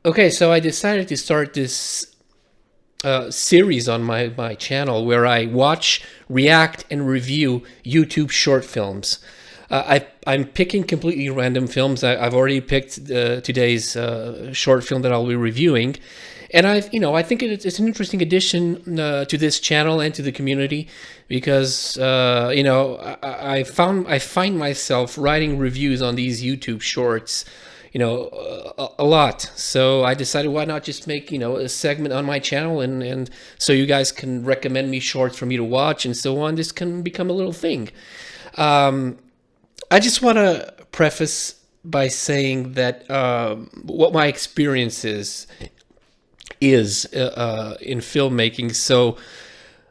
Okay, so I decided to start this series on my channel where I watch, react, and review YouTube short films. I'm picking completely random films. I've already picked today's short film that I'll be reviewing, and I think it's an interesting addition to this channel and to the community because I find myself writing reviews on these YouTube shorts, a lot. So I decided, why not just make, a segment on my channel, and so you guys can recommend me shorts for me to watch and so on. This can become a little thing. Um, I just want to preface by saying that what my experience is in filmmaking. So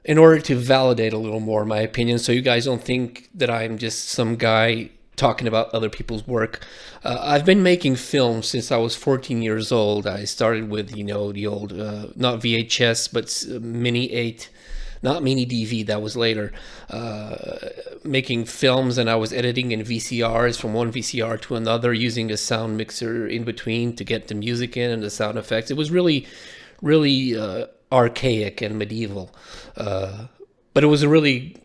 in order to validate a little more my opinion, so you guys don't think that I'm just some guy talking about other people's work. I've been making films since I was 14 years old. I started with, the old, not VHS, but Mini 8, not Mini DV, that was later, making films, and I was editing in VCRs from one VCR to another using a sound mixer in between to get the music in and the sound effects. It was really, really archaic and medieval. But it was a really,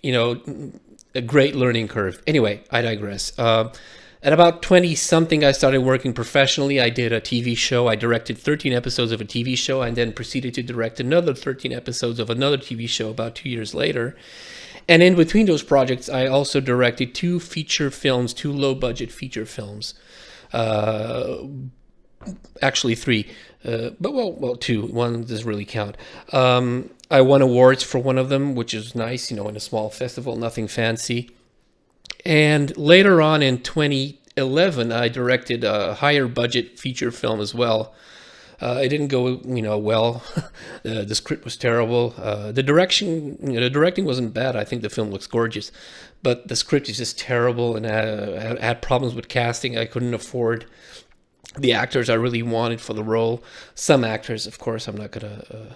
a great learning curve. Anyway, I digress. At about 20 something, I started working professionally. I did a TV show. I directed 13 episodes of a TV show and then proceeded to direct another 13 episodes of another TV show about 2 years later. And in between those projects, I also directed two feature films, two low budget feature films. Actually three, but two. One doesn't really count. I won awards for one of them, which is nice, in a small festival, nothing fancy. And later on in 2011, I directed a higher budget feature film as well. It didn't go, well. The script was terrible. The directing wasn't bad. I think the film looks gorgeous, but the script is just terrible, and I had problems with casting. I couldn't afford the actors I really wanted for the role. Some actors, of course, I'm not gonna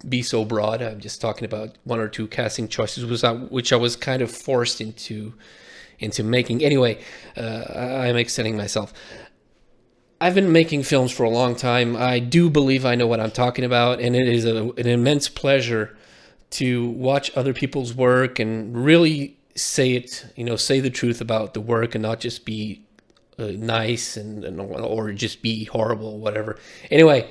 be so broad. I'm just talking about one or two casting choices, which I was kind of forced into making. Anyway, I'm extending myself. I've been making films for a long time. I do believe I know what I'm talking about, and it is an immense pleasure to watch other people's work and really say it, say the truth about the work and not just be nice and or just be horrible or whatever. Anyway,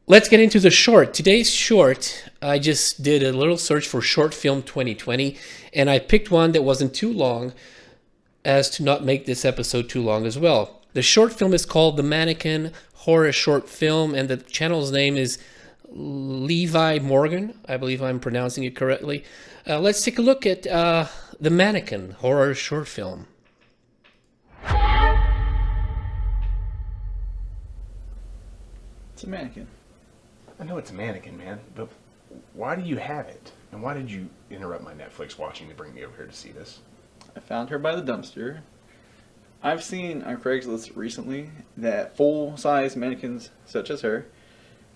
let's get into the short. Today's short, I just did a little search for short film 2020, and I picked one that wasn't too long as to not make this episode too long as well. The short film is called The Mannequin Horror Short Film, and the channel's name is Levi Morgan. I believe I'm pronouncing it correctly. Let's take a look at The Mannequin Horror Short Film. It's a mannequin. I know it's a mannequin, man, but why do you have it? And why did you interrupt my Netflix watching to bring me over here to see this? I found her by the dumpster. I've seen on Craigslist recently that full-size mannequins such as her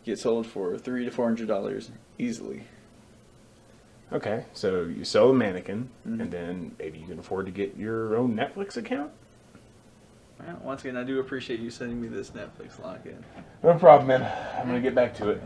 get sold for $300 to $400 easily. Okay, so you sell a mannequin, and then maybe you can afford to get your own Netflix account? Well, once again, I do appreciate you sending me this Netflix login. No problem, man. I'm going to get back to it.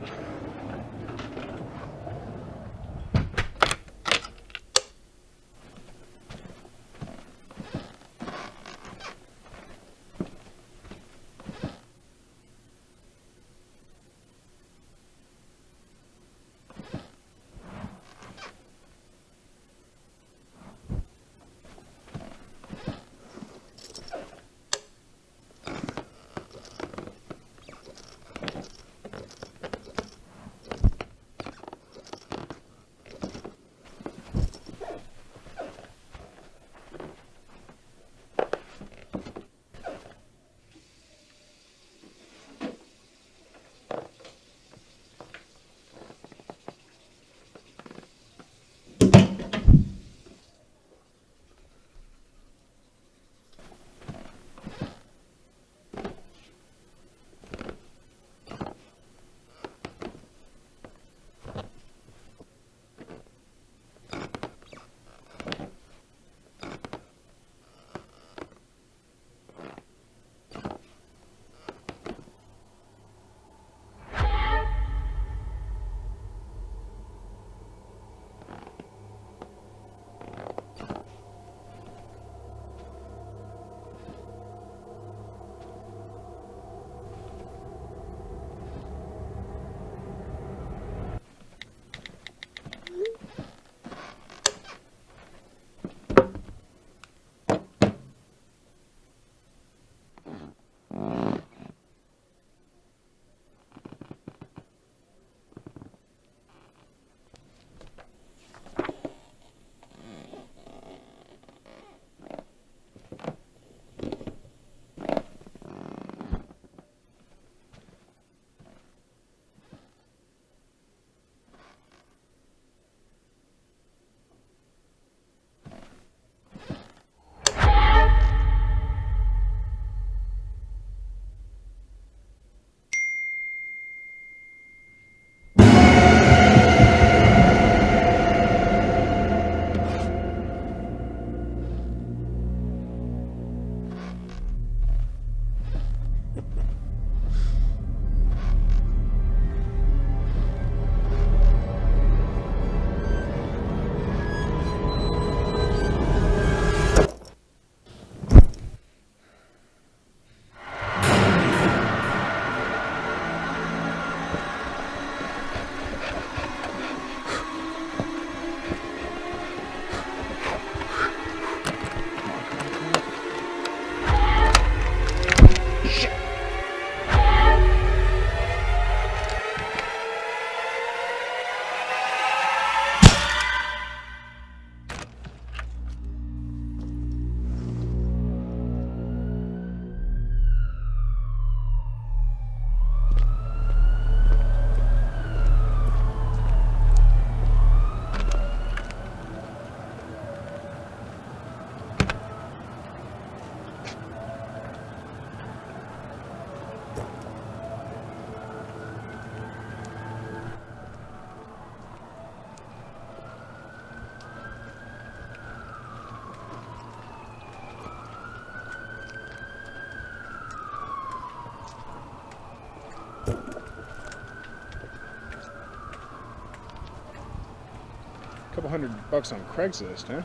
$100 on Craigslist, huh?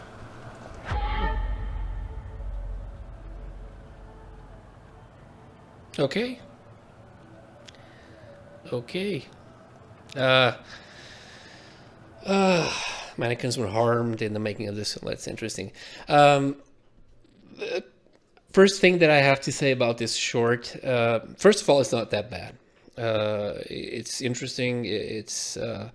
Okay. Okay. Uh, Mannequins were harmed in the making of this. That's interesting. First thing that I have to say about this short, first of all, it's not that bad. It's interesting. The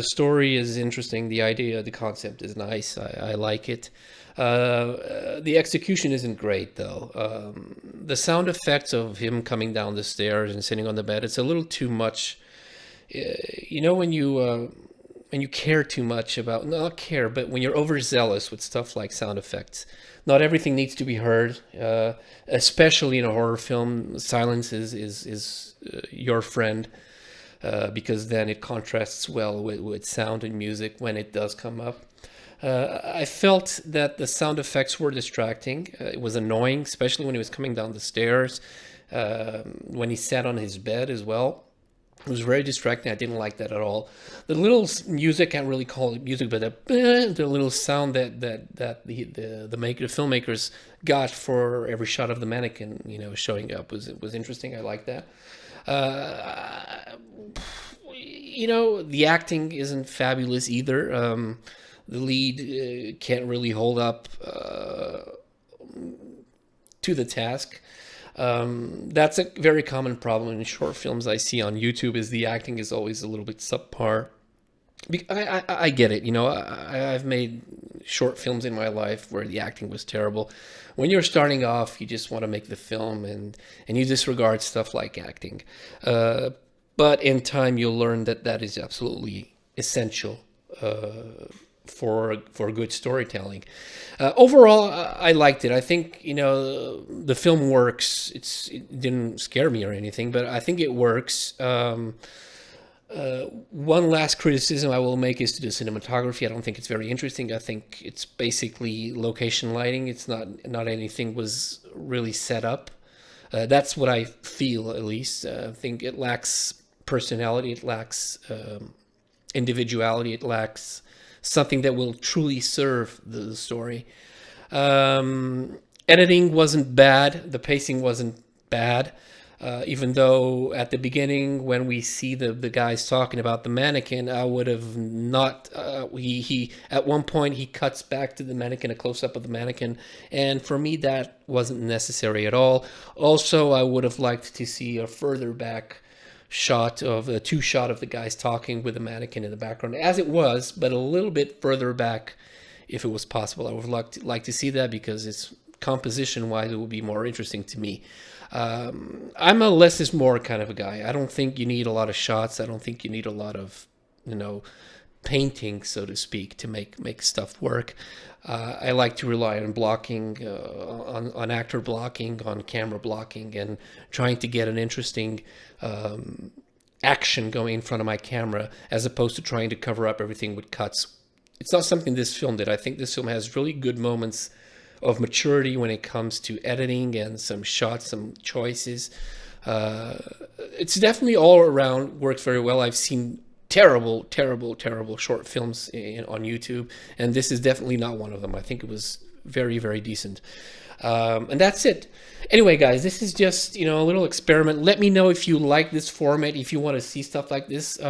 story is interesting. The idea, the concept is nice. I like it. The execution isn't great though. The sound effects of him coming down the stairs and sitting on the bed, it's a little too much. You know when you care too much about, not care, but when you're overzealous with stuff like sound effects, not everything needs to be heard. Especially in a horror film, silence is your friend. Because then it contrasts well with sound and music when it does come up. I felt that the sound effects were distracting. It was annoying, especially when he was coming down the stairs, when he sat on his bed as well. It was very distracting. I didn't like that at all. The little music, I can't really call it music, but the little sound that the filmmakers got for every shot of the mannequin, showing up was interesting. I like that. The acting isn't fabulous either. The lead can't really hold up to the task. That's a very common problem in short films I see on YouTube, is the acting is always a little bit subpar. I get it. I've made short films in my life where the acting was terrible. When you're starting off, you just want to make the film and you disregard stuff like acting. But in time, you'll learn that is absolutely essential for good storytelling. Overall, I liked it. I think the film works. It didn't scare me or anything, but I think it works. One last criticism I will make is to the cinematography. I don't think it's very interesting. I think it's basically location lighting. It's not anything was really set up. That's what I feel, at least. I think it lacks personality. It lacks individuality. It lacks something that will truly serve the story. Editing wasn't bad. The pacing wasn't bad. Even though at the beginning, when we see the guys talking about the mannequin, I would have not. He at one point he cuts back to the mannequin, a close up of the mannequin, and for me that wasn't necessary at all. Also, I would have liked to see a further back shot of a two shot of the guys talking with the mannequin in the background, as it was, but a little bit further back, if it was possible. I would like to see that because it's composition wise, it would be more interesting to me. I'm a less is more kind of a guy. I don't think you need a lot of shots. I don't think you need a lot of, painting, so to speak, to make stuff work. I like to rely on blocking, on actor blocking, on camera blocking, and trying to get an interesting action going in front of my camera, as opposed to trying to cover up everything with cuts. It's not something this film did. I think this film has really good moments of maturity when it comes to editing and some shots, some choices. It's definitely all around works very well. I've seen terrible short films on YouTube, and this is definitely not one of them. I think it was very, very decent. And that's it. Anyway, guys, this is just, a little experiment. Let me know if you like this format, if you want to see stuff like this.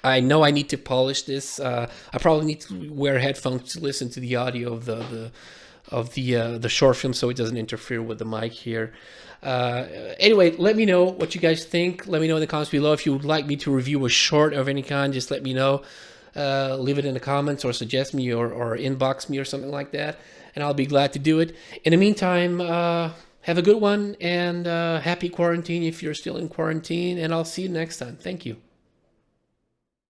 I know I need to polish this. I probably need to wear headphones to listen to the audio of the short film so it doesn't interfere with the mic here. Anyway, let me know what you guys think. Let me know in the comments below. If you would like me to review a short of any kind, just let me know. Leave it in the comments or suggest me or inbox me or something like that, and I'll be glad to do it. In the meantime, have a good one, and happy quarantine if you're still in quarantine, and I'll see you next time. Thank you.